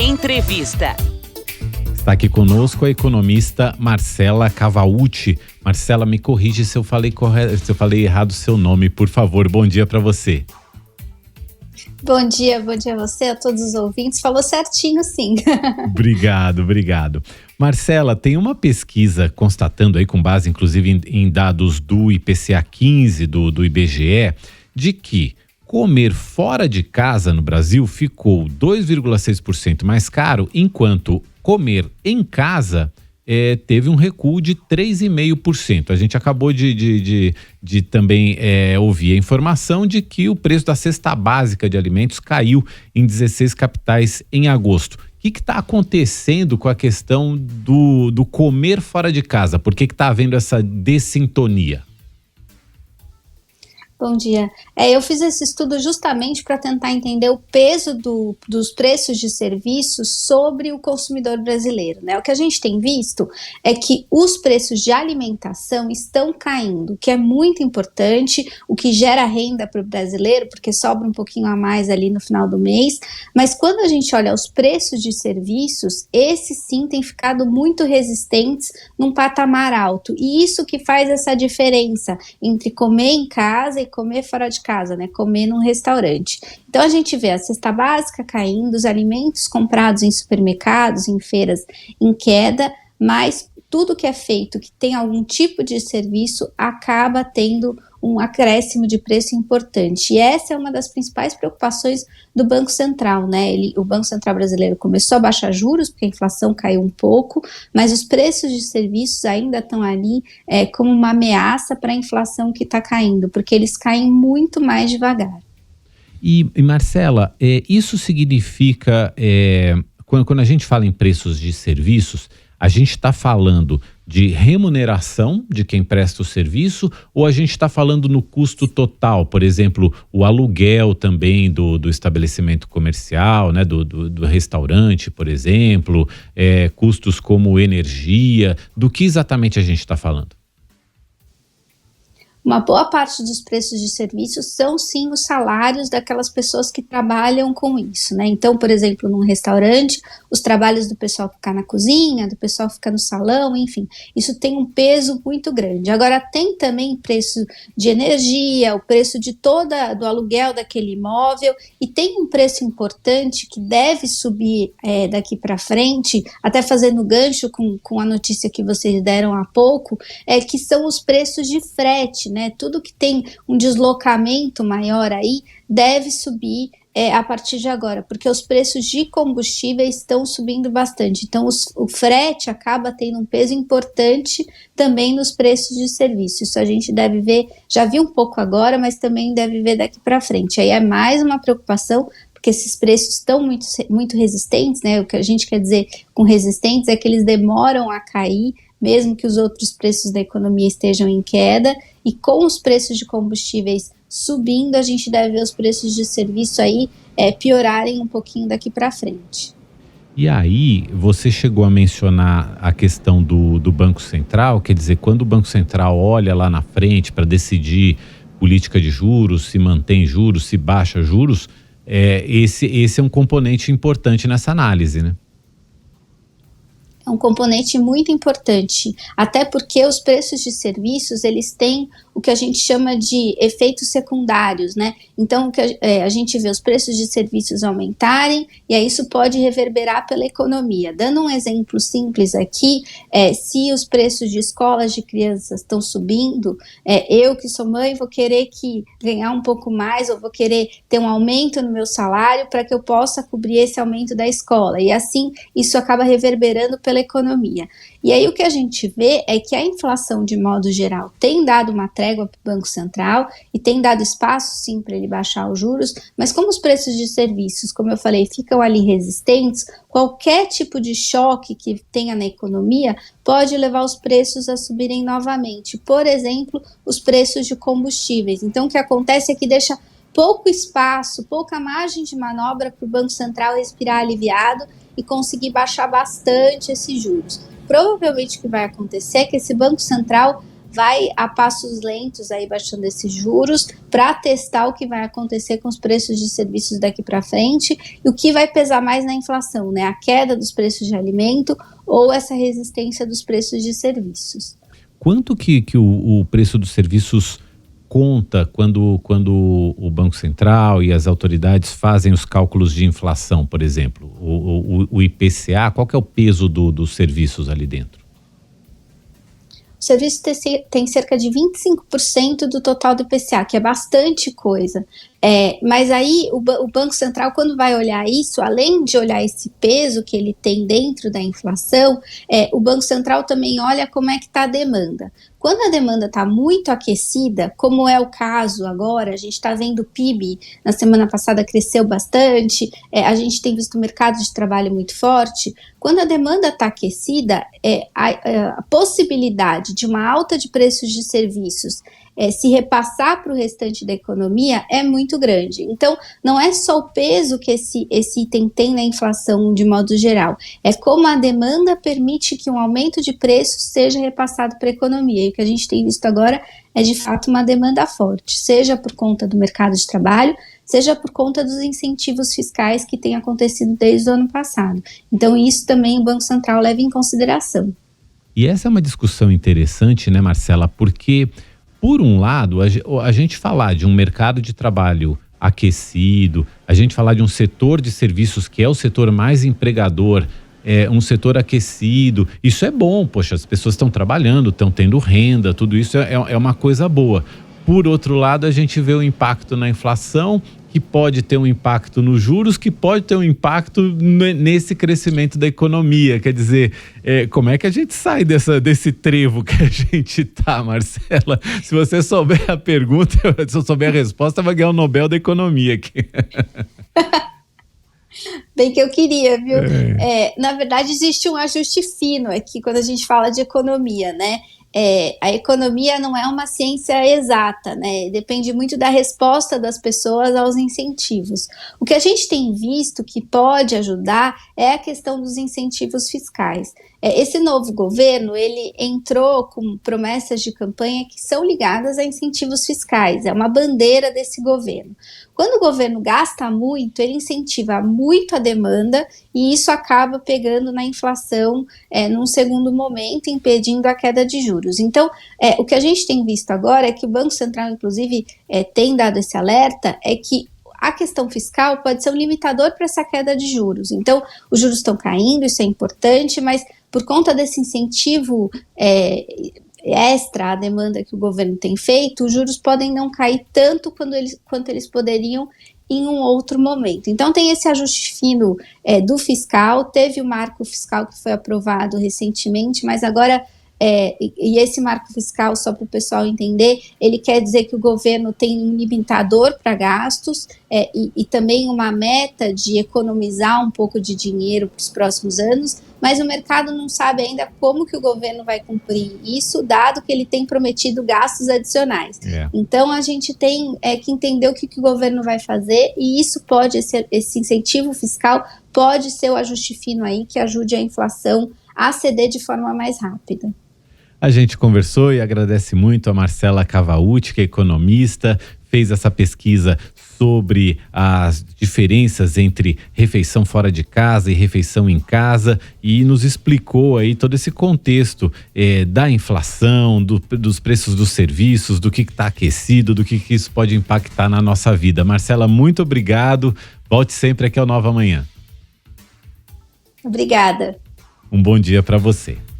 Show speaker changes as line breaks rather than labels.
Entrevista.
Está aqui conosco a economista Marcela Cavaucci. Marcela, me corrige se eu falei errado o seu nome, por favor. Bom dia para você.
Bom dia a você, a todos os ouvintes. Falou certinho, sim.
Obrigado. Marcela, tem uma pesquisa constatando aí, com base inclusive em dados do IPCA 15 do IBGE, de que comer fora de casa no Brasil ficou 2,6% mais caro, enquanto comer em casa teve um recuo de 3,5%. A gente acabou de também ouvir a informação de que o preço da cesta básica de alimentos caiu em 16 capitais em agosto. O que está acontecendo com a questão do comer fora de casa? Por que está havendo essa dessintonia?
Bom dia. Eu fiz esse estudo justamente para tentar entender o peso dos preços de serviços sobre o consumidor brasileiro, né? O que a gente tem visto é que os preços de alimentação estão caindo, o que é muito importante, o que gera renda para o brasileiro, porque sobra um pouquinho a mais ali no final do mês, mas quando a gente olha os preços de serviços, esses sim têm ficado muito resistentes num patamar alto, e isso que faz essa diferença entre comer em casa e comer fora de casa, né? Comer num restaurante. Então a gente vê a cesta básica caindo, os alimentos comprados em supermercados, em feiras, em queda, mas tudo que é feito, que tem algum tipo de serviço, acaba tendo um acréscimo de preço importante. E essa é uma das principais preocupações do Banco Central, né? O Banco Central brasileiro começou a baixar juros, porque a inflação caiu um pouco, mas os preços de serviços ainda estão ali como uma ameaça para a inflação que está caindo, porque eles caem muito mais devagar.
E Marcela, isso significa, quando a gente fala em preços de serviços, a gente está falando de remuneração de quem presta o serviço, ou a gente está falando no custo total, por exemplo, o aluguel também do estabelecimento comercial, né, do restaurante, por exemplo, custos como energia, do que exatamente a gente está falando?
Uma boa parte dos preços de serviços são sim os salários daquelas pessoas que trabalham com isso, né? Então, por exemplo, num restaurante, os trabalhos do pessoal que fica na cozinha, do pessoal que fica no salão, enfim, isso tem um peso muito grande. Agora, tem também preço de energia, o preço do aluguel daquele imóvel, e tem um preço importante que deve subir daqui para frente, até fazendo gancho com a notícia que vocês deram há pouco, que são os preços de frete, né? Tudo que tem um deslocamento maior aí deve subir a partir de agora, porque os preços de combustíveis estão subindo bastante. Então, o frete acaba tendo um peso importante também nos preços de serviço. Isso a gente deve ver, já viu um pouco agora, mas também deve ver daqui para frente. Aí é mais uma preocupação, porque esses preços estão muito, muito resistentes, né? O que a gente quer dizer com resistentes é que eles demoram a cair, mesmo que os outros preços da economia estejam em queda, e com os preços de combustíveis subindo, a gente deve ver os preços de serviço aí piorarem um pouquinho daqui para frente.
E aí, você chegou a mencionar a questão do Banco Central, quer dizer, quando o Banco Central olha lá na frente para decidir política de juros, se mantém juros, se baixa juros, esse é um componente importante nessa análise, né?
É um componente muito importante, até porque os preços de serviços, eles têm o que a gente chama de efeitos secundários, né? Então, a gente vê os preços de serviços aumentarem, e aí isso pode reverberar pela economia. Dando um exemplo simples aqui, se os preços de escolas de crianças estão subindo, eu que sou mãe vou querer ganhar um pouco mais, ou vou querer ter um aumento no meu salário para que eu possa cobrir esse aumento da escola, e assim isso acaba reverberando pela economia. E aí o que a gente vê é que a inflação, de modo geral, tem dado uma trégua para o Banco Central e tem dado espaço, sim, para ele baixar os juros, mas como os preços de serviços, como eu falei, ficam ali resistentes, qualquer tipo de choque que tenha na economia pode levar os preços a subirem novamente. Por exemplo, os preços de combustíveis. Então, o que acontece é que deixa pouco espaço, pouca margem de manobra para o Banco Central respirar aliviado e conseguir baixar bastante esses juros. Provavelmente o que vai acontecer é que esse Banco Central vai a passos lentos aí baixando esses juros para testar o que vai acontecer com os preços de serviços daqui para frente e o que vai pesar mais na inflação, né? A queda dos preços de alimento ou essa resistência dos preços de serviços.
Quanto que o preço dos serviços conta quando o Banco Central e as autoridades fazem os cálculos de inflação, por exemplo? O IPCA, qual que é o peso dos serviços ali dentro?
O serviço tem cerca de 25% do total do IPCA, que é bastante coisa. Mas aí o Banco Central, quando vai olhar isso, além de olhar esse peso que ele tem dentro da inflação, o Banco Central também olha como é que está a demanda. Quando a demanda está muito aquecida, como é o caso agora, a gente está vendo o PIB, na semana passada cresceu bastante, a gente tem visto o mercado de trabalho muito forte. Quando a demanda está aquecida, a possibilidade de uma alta de preços de serviços se repassar para o restante da economia é muito grande. Então, não é só o peso que esse item tem na inflação de modo geral, é como a demanda permite que um aumento de preços seja repassado para a economia. E o que a gente tem visto agora é, de fato, uma demanda forte, seja por conta do mercado de trabalho, seja por conta dos incentivos fiscais que têm acontecido desde o ano passado. Então, isso também o Banco Central leva em consideração.
E essa é uma discussão interessante, né, Marcela? Porque, por um lado, a gente falar de um mercado de trabalho aquecido, a gente falar de um setor de serviços que é o setor mais empregador, um setor aquecido, isso é bom, poxa, as pessoas estão trabalhando, estão tendo renda, tudo isso é uma coisa boa. Por outro lado, a gente vê o impacto na inflação, que pode ter um impacto nos juros, que pode ter um impacto nesse crescimento da economia. Quer dizer, como é que a gente sai desse trevo que a gente tá, Marcela? Se você souber a pergunta, se eu souber a resposta, vai ganhar o Nobel da Economia aqui.
Bem que eu queria, viu? Na verdade, existe um ajuste fino aqui quando a gente fala de economia, né? A economia não é uma ciência exata, né? Depende muito da resposta das pessoas aos incentivos. O que a gente tem visto que pode ajudar é a questão dos incentivos fiscais. Esse novo governo, ele entrou com promessas de campanha que são ligadas a incentivos fiscais, é uma bandeira desse governo. Quando o governo gasta muito, ele incentiva muito a demanda e isso acaba pegando na inflação num segundo momento, impedindo a queda de juros. Então, o que a gente tem visto agora é que o Banco Central, inclusive, tem dado esse alerta, é que a questão fiscal pode ser um limitador para essa queda de juros. Então, os juros estão caindo, isso é importante, mas por conta desse incentivo extra à demanda que o governo tem feito, os juros podem não cair tanto quanto eles poderiam em um outro momento. Então tem esse ajuste fino do fiscal, teve o marco fiscal que foi aprovado recentemente, mas agora e esse marco fiscal, só para o pessoal entender, ele quer dizer que o governo tem um limitador para gastos e também uma meta de economizar um pouco de dinheiro para os próximos anos, mas o mercado não sabe ainda como que o governo vai cumprir isso, dado que ele tem prometido gastos adicionais. Então a gente tem que entender o que o governo vai fazer e isso pode ser, esse incentivo fiscal pode ser o ajuste fino aí que ajude a inflação a ceder de forma mais rápida.
A gente conversou e agradece muito a Marcela Cavauti, que é economista, fez essa pesquisa sobre as diferenças entre refeição fora de casa e refeição em casa e nos explicou aí todo esse contexto da inflação, dos preços dos serviços, do que está aquecido, do que isso pode impactar na nossa vida. Marcela, muito obrigado. Volte sempre aqui ao Nova Manhã.
Obrigada.
Um bom dia para você.